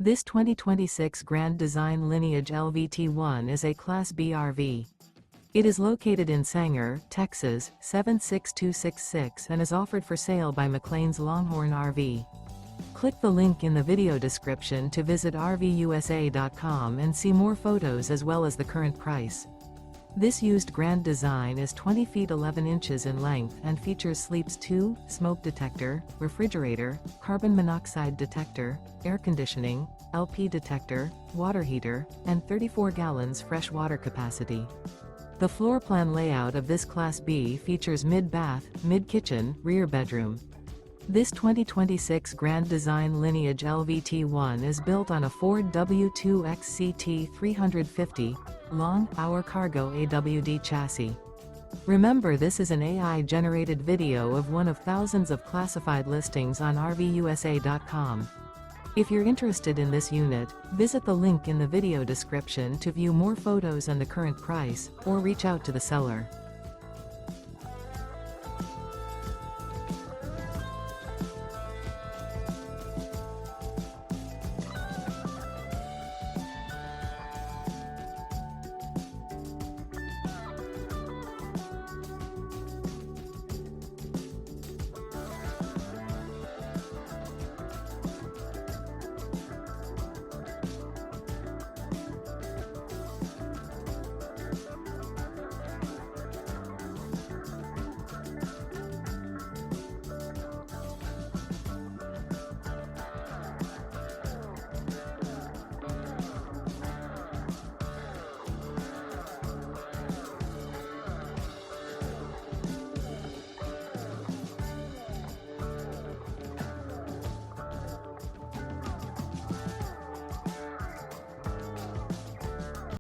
This 2026 Grand Design Lineage LVT1 is a Class B RV. It is located in Sanger, Texas, 76266 and is offered for sale by McClain's Longhorn RV. Click the link in the video description to visit RVUSA.com and see more photos as well as the current price. This used Grand Design is 20 feet 11 inches in length and features Sleeps 2, smoke detector, refrigerator, carbon monoxide detector, air conditioning, LP detector, water heater, and 34 gallons fresh water capacity. The floor plan layout of this Class B features mid-bath, mid-kitchen, rear bedroom. This 2026 Grand Design Lineage LVT1 is built on a Ford W2XC T350, long-hour CARGO AWD chassis. Remember, this is an AI-generated video of one of thousands of classified listings on RVUSA.com. If you're interested in this unit, visit the link in the video description to view more photos and the current price, or reach out to the seller.